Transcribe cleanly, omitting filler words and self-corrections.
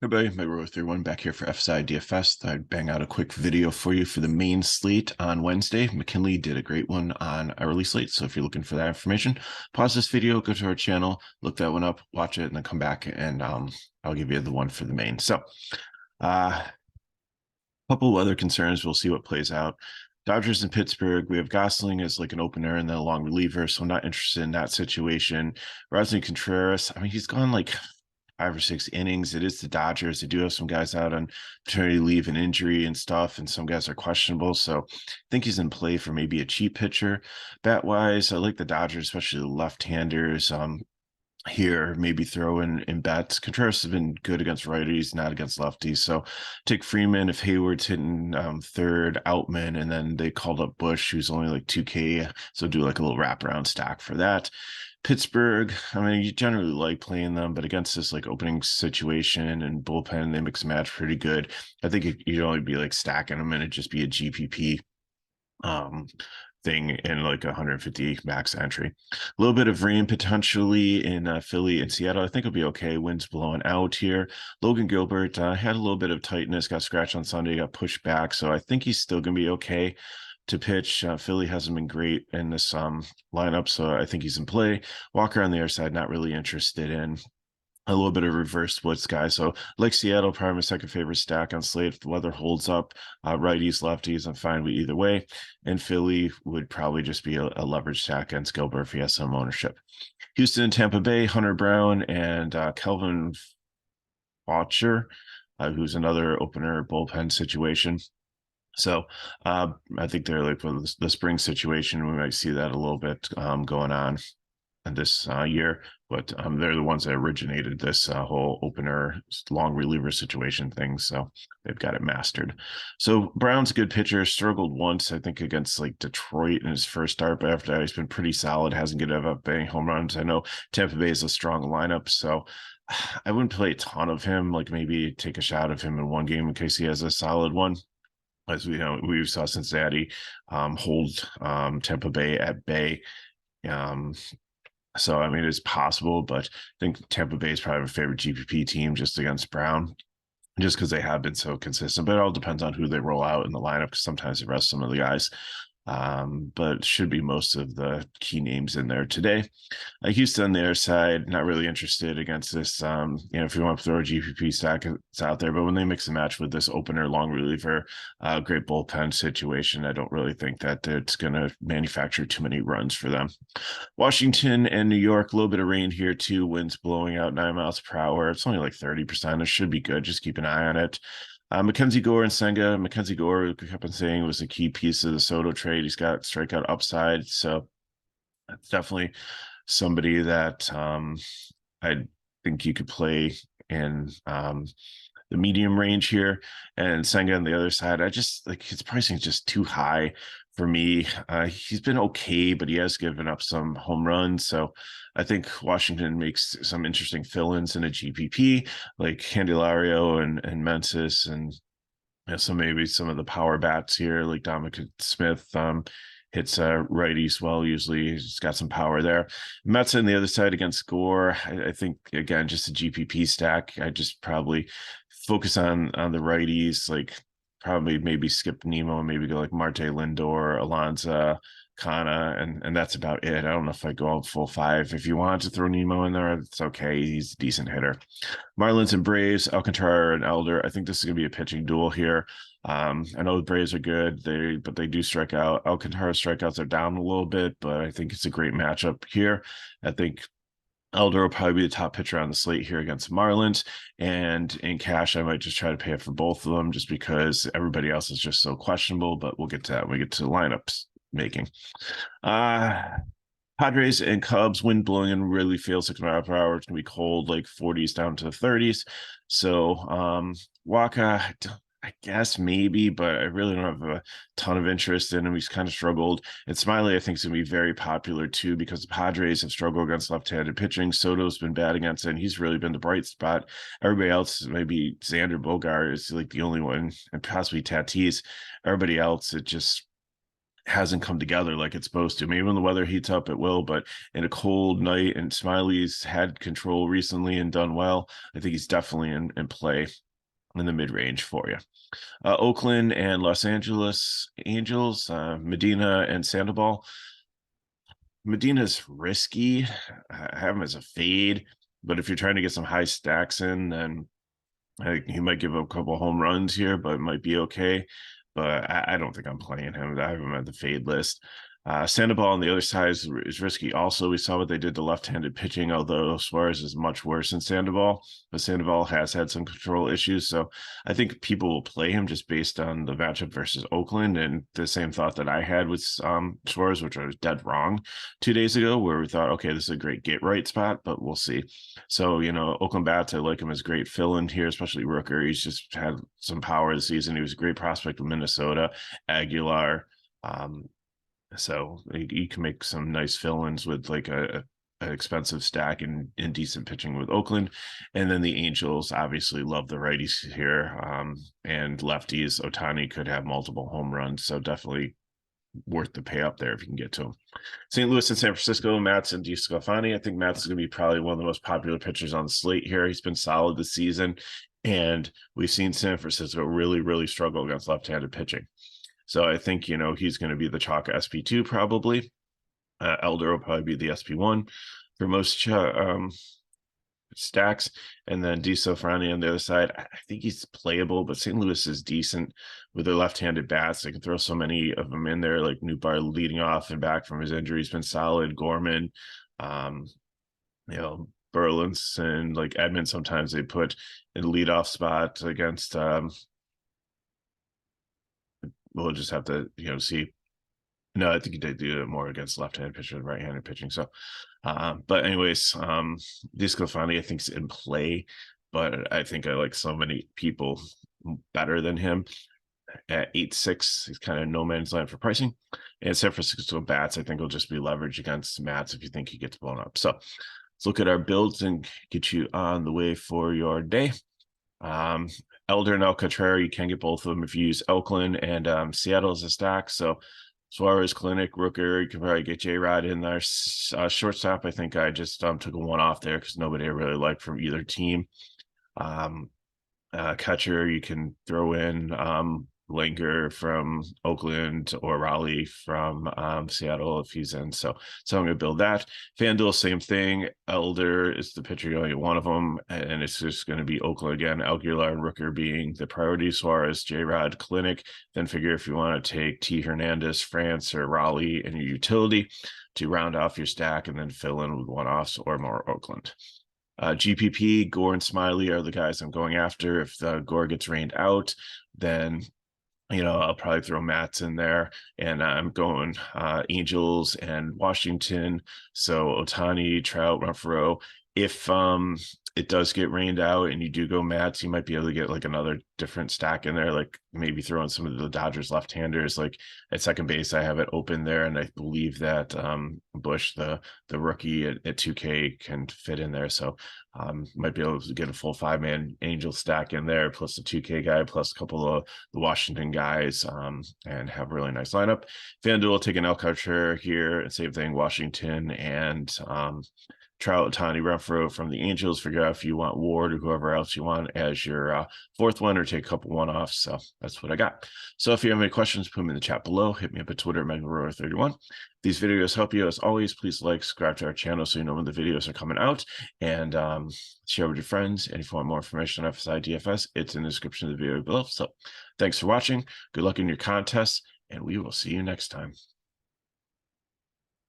Everybody, my Row 31 back here for FSi DFS. Thought I'd bang out a quick video for you for the main slate on Wednesday. McKinley did a great one on early slate, so if you're looking for that information, pause this video, go to our channel, look that one up, watch it, and then come back and I'll give you the one for the main. So, a couple of other concerns. We'll see what plays out. Dodgers in Pittsburgh. We have Gosling as like an opener and then a long reliever, so I'm not interested in that situation. Rousey Contreras, I mean, he's gone like 5 or 6 innings. It is the Dodgers. They do have some guys out on paternity leave and injury and stuff, and some guys are questionable. So I think he's in play for maybe a cheap pitcher. Bat wise, I like the Dodgers, especially the left-handers. Here, maybe throw in bets. Contreras has been good against righties, not against lefties. So take Freeman if Hayward's hitting third, Outman, and then they called up Bush, who's only like 2K. So do like a little wraparound stack for that. Pittsburgh, I mean, you generally like playing them, but against this like opening situation and bullpen, they mix and match pretty good. I think you'd only be like stacking them and it'd just be a GPP thing in like 150 max entry. A little bit of rain potentially in Philly and Seattle. I think it'll be okay. Winds blowing out here. Logan Gilbert had a little bit of tightness, got scratched on Sunday, got pushed back. So I think he's still going to be okay to pitch. Philly hasn't been great in this lineup, so I think he's in play. Walker on the other side, not really interested in. A little bit of reverse splits guy. So like Seattle, probably my second favorite stack on slate. If the weather holds up, righties, lefties, I'm fine with either way. And Philly would probably just be a leverage stack against Gilbert if he has some ownership. Houston and Tampa Bay, Hunter Brown and Kelvin Faucher, who's another opener bullpen situation. So I think they're like the spring situation. We might see that a little bit going on this year, but they're the ones that originated this whole opener long reliever situation thing. So they've got it mastered. So Brown's a good pitcher, struggled once, I think, against like Detroit in his first start, but after that, he's been pretty solid, hasn't given up bang home runs. I know Tampa Bay is a strong lineup, so I wouldn't play a ton of him, like maybe take a shot of him in one game in case he has a solid one. As we know, we saw Cincinnati hold Tampa Bay at bay. Um, so, I mean, it's possible, but I think Tampa Bay is probably my favorite GPP team just against Brown, just because they have been so consistent. But it all depends on who they roll out in the lineup, because sometimes they rest some of the guys. But should be most of the key names in there today. Houston on the other side, not really interested against this. If you want to throw a GPP stack, it's out there. But when they mix and match with this opener, long reliever, great bullpen situation, I don't really think that it's going to manufacture too many runs for them. Washington and New York, a little bit of rain here too. Winds blowing out 9 miles per hour. It's only like 30%. It should be good. Just keep an eye on it. Mackenzie Gore and Senga. Mackenzie Gore, we kept on saying, was a key piece of the Soto trade. He's got strikeout upside, so that's definitely somebody that I think you could play in the medium range here. And Senga on the other side, I just like his pricing is just too high for me. He's been okay, but he has given up some home runs. So I think Washington makes some interesting fill-ins in a GPP, like Candelario and Mensis, and so maybe some of the power bats here, like Dominic Smith. Hits righties well. Usually he's got some power there. Mets on the other side against Gore. I think again, just a GPP stack. I just probably focus on the righties, like probably maybe skip Nemo, maybe go like Marte Lindor, Alonso, Kana, and that's about it. I don't know if I go out full five. If you want to throw Nemo in there, it's okay. He's a decent hitter. Marlins and Braves, Alcantara and Elder. I think this is going to be a pitching duel here. I know the Braves are good, but they do strike out. Alcantara's strikeouts are down a little bit, but I think it's a great matchup here. I think Elder will probably be the top pitcher on the slate here against Marlins. And in cash, I might just try to pay it for both of them just because everybody else is just so questionable, but we'll get to that when we get to the lineups making. Padres and Cubs, wind blowing in really feels 6 miles per hour. It's going to be cold, like 40s down to 30s. So Waka, I guess maybe, but I really don't have a ton of interest in him. He's kind of struggled. And Smiley, I think, is going to be very popular too because the Padres have struggled against left-handed pitching. Soto's been bad against it, and he's really been the bright spot. Everybody else, maybe Xander Bogart is like the only one, and possibly Tatis. Everybody else, it just hasn't come together like it's supposed to. Maybe when the weather heats up, it will, but in a cold night, and Smiley's had control recently and done well, I think he's definitely in play in the mid-range for you. Oakland and Los Angeles Angels, Medina and Sandoval. Medina's risky. I have him as a fade, but if you're trying to get some high stacks in, then he might give up a couple home runs here, but it might be okay. But I don't think I'm playing him. I have him at the fade list. Sandoval on the other side is risky. Also, we saw what they did to left-handed pitching, although Suarez is much worse than Sandoval. But Sandoval has had some control issues, so I think people will play him just based on the matchup versus Oakland. And the same thought that I had with Suarez, which I was dead wrong 2 days ago, where we thought, okay, this is a great get-right spot, but we'll see. So, Oakland bats, I like him as great fill-in here, especially Rooker. He's just had some power this season. He was a great prospect with Minnesota. Aguilar, so you can make some nice fill-ins with like an expensive stack and decent pitching with Oakland. And then the Angels obviously love the righties here, and lefties. Ohtani could have multiple home runs, so definitely worth the pay up there if you can get to him. St. Louis and San Francisco, Matz and DeSclafani. I think Matz is going to be probably one of the most popular pitchers on the slate here. He's been solid this season, and we've seen San Francisco really, really struggle against left-handed pitching. So I think, he's going to be the chalk SP2 probably. Elder will probably be the SP1 for most stacks. And then DeSclafani on the other side, I think he's playable, but St. Louis is decent with their left-handed bats. They can throw so many of them in there, like Nootbaar leading off and back from his injury. He's been solid. Gorman, Burlins like Edmund, sometimes they put in the leadoff spot against we'll just have to, see. No, I think they do it more against left-handed pitcher than right-handed pitching. So, but anyways, DeSclafani I think is in play, but I think I like so many people better than him at 8-6. He's kind of no man's land for pricing. And San Francisco bats, I think, will just be leverage against Mats if you think he gets blown up. So let's look at our builds and get you on the way for your day. Elder and Alcantara, you can get both of them if you use Oakland and Seattle as a stack. So Suarez, Clinic, Rooker, you can probably get J-Rod in there. Shortstop, I think I just took a one off there because nobody I really liked from either team. Catcher, you can throw in Langer from Oakland or Raleigh from Seattle if he's in. So I'm going to build that. FanDuel, same thing. Elder is the pitcher, only one of them, and it's just going to be Oakland again. Aguilar and Rooker being the priority. Suarez, J-Rod, Clinic. Then figure if you want to take T. Hernandez, France, or Raleigh in your utility to round off your stack and then fill in with one-offs or more Oakland. GPP, Gore and Smiley are the guys I'm going after. If Gore gets rained out, then I'll probably throw Mats in there, and I'm going Angels and Washington. So Ohtani, Trout, Renfroe. If it does get rained out and you do go Mats, you might be able to get like another different stack in there, like maybe throw in some of the Dodgers left-handers. Like at second base, I have it open there, and I believe that Bush, the rookie at 2K, can fit in there. So might be able to get a full 5-man Angel stack in there, plus the 2K guy, plus a couple of the Washington guys, and have a really nice lineup. FanDuel, take an Alcantara here, and same thing, Washington and Trout, Ohtani, Renfroe from the Angels. Figure out if you want Ward or whoever else you want as your fourth one, or take a couple one-offs. So that's what I got. So if you have any questions, put them in the chat below. Hit me up at Twitter, MegaRower31. These videos help you. As always, please like, subscribe to our channel so you know when the videos are coming out, and share with your friends. And if you want more information on FSi DFS, it's in the description of the video below. So thanks for watching. Good luck in your contests, and we will see you next time.